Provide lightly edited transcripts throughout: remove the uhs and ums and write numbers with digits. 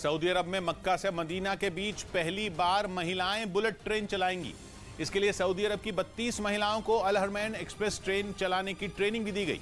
Saudi अरब में मक्का से Medina के बीच पहली बार महिलाएं बुलेट ट्रेन चलाएंगी। इसके लिए सऊदी अरब की 32 महिलाओं को अल हरमैन एक्सप्रेस ट्रेन चलाने की ट्रेनिंग भी दी गई,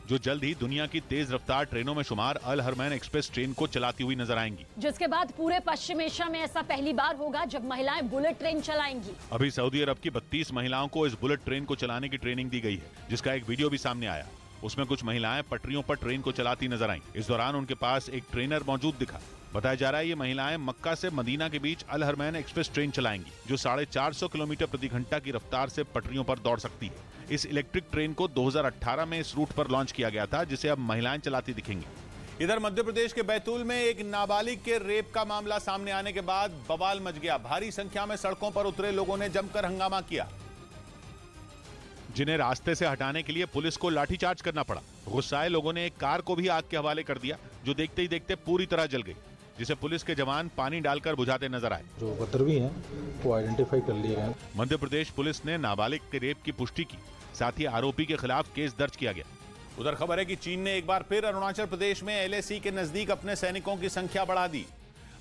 जो जल्द ही दुनिया की तेज रफ्तार ट्रेनों में शुमार अल हरमैन एक्सप्रेस ट्रेन को चलाती हुई नजर आएंगी। जिसके बाद पूरे पश्चिम एशिया में ऐसा पहली बार होगा जब महिलाएं बुलेट ट्रेन चलाएंगी। अभी सऊदी अरब की 32 महिलाओं को इस बुलेट ट्रेन को चलाने की ट्रेनिंग दी गई है, जिसका एक वीडियो भी सामने आया। उसमें कुछ महिलाएं पटरियों पर ट्रेन को चलाती नजर आईं। इस दौरान उनके पास एक ट्रेनर मौजूद दिखा। बताया जा रहा है ये महिलाएं मक्का से मदीना के बीच अल हरमैन एक्सप्रेस ट्रेन चलाएंगी, जो 450 किलोमीटर प्रति घंटा की रफ्तार से पटरियों पर दौड़ सकती है। इस इलेक्ट्रिक ट्रेन को 2018 में इस रूट पर लॉन्च किया गया था, जिसे अब महिलाएं चलाती दिखेंगी। इधर मध्य प्रदेश के बैतूल में एक नाबालिग के रेप का मामला सामने आने के बाद बवाल मच गया। भारी संख्या में सड़कों पर उतरे लोगों ने जमकर हंगामा किया, जिन्हें रास्ते से हटाने के लिए पुलिस को लाठीचार्ज करना पड़ा। गुस्साए लोगों ने एक कार को भी आग के हवाले कर दिया, जो देखते ही देखते पूरी तरह जल गई, जिसे पुलिस के जवान पानी डालकर बुझाते नजर आए। जो उपद्रवी हैं वो आइडेंटिफाई कर लिए गए। मध्य प्रदेश पुलिस ने नाबालिग के रेप की पुष्टि की, साथ ही आरोपी के खिलाफ केस दर्ज किया गया। उधर खबर है कि चीन ने एक बार फिर अरुणाचल प्रदेश में LAC के नजदीक अपने सैनिकों की संख्या बढ़ा दी।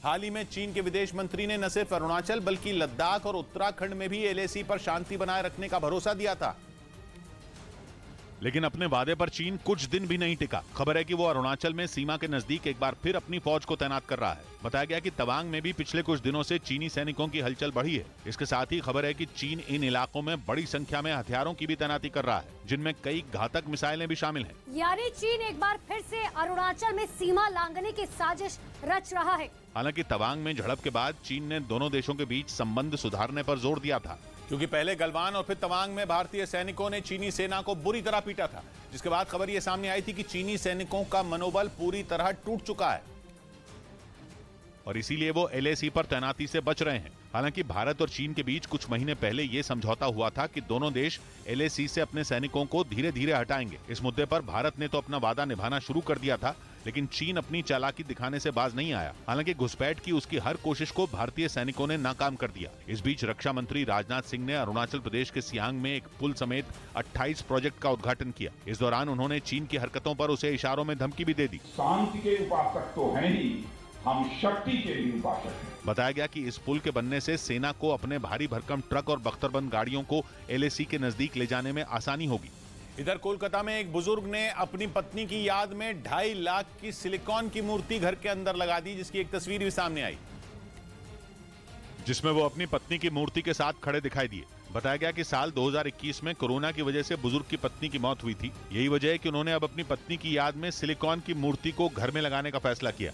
हाल ही में चीन के विदेश मंत्री ने न सिर्फ अरुणाचल बल्कि लद्दाख और उत्तराखंड में भी LAC पर शांति बनाए रखने का भरोसा दिया था, लेकिन अपने वादे पर चीन कुछ दिन भी नहीं टिका। खबर है कि वो अरुणाचल में सीमा के नजदीक एक बार फिर अपनी फौज को तैनात कर रहा है। बताया गया कि तवांग में भी पिछले कुछ दिनों से चीनी सैनिकों की हलचल बढ़ी है। इसके साथ ही खबर है कि चीन इन इलाकों में बड़ी संख्या में हथियारों की भी तैनाती कर रहा है, जिनमें कई घातक मिसाइलें भी शामिल हैं। यानी चीन एक बार फिर से अरुणाचल में सीमा लांघने की साजिश रच रहा है। हालांकि तवांग में झड़प के बाद चीन ने दोनों देशों के बीच संबंध सुधारने पर जोर दिया था, क्योंकि पहले गलवान और फिर तवांग में भारतीय सैनिकों ने चीनी सेना को बुरी तरह पीटा था, जिसके बाद खबर यह सामने आई थी कि चीनी सैनिकों का मनोबल पूरी तरह टूट चुका है और इसीलिए वो LAC पर तैनाती से बच रहे हैं। हालांकि भारत और चीन के बीच कुछ महीने पहले ये समझौता हुआ था कि दोनों देश LAC से अपने सैनिकों को धीरे धीरे हटाएंगे। इस मुद्दे पर भारत ने तो अपना वादा निभाना शुरू कर दिया था, लेकिन चीन अपनी चालाकी दिखाने से बाज नहीं आया। हालांकि घुसपैठ की उसकी हर कोशिश को भारतीय सैनिकों ने नाकाम कर दिया। इस बीच रक्षा मंत्री राजनाथ सिंह ने अरुणाचल प्रदेश के सियांग में एक पुल समेत 28 प्रोजेक्ट का उद्घाटन किया। इस दौरान उन्होंने चीन की हरकतों पर उसे इशारों में धमकी भी दे दी। शांति के उपासक तो हैं ही, हम शक्ति के भी उपासक हैं। बताया गया कि इस पुल के बनने से सेना को अपने भारी भरकम ट्रक और बख्तरबंद गाड़ियों को LAC के नजदीक ले जाने में आसानी होगी। इधर कोलकाता में एक बुजुर्ग ने अपनी पत्नी की याद में 2.5 लाख की सिलिकॉन की मूर्ति घर के अंदर लगा दी, जिसकी एक तस्वीर भी सामने आई, जिसमें वो अपनी पत्नी की मूर्ति के साथ खड़े दिखाई दिए। बताया गया कि साल 2021 में कोरोना की वजह से बुजुर्ग की पत्नी की मौत हुई थी। यही वजह है कि उन्होंने अब अपनी पत्नी की याद में सिलिकॉन की मूर्ति को घर में लगाने का फैसला किया।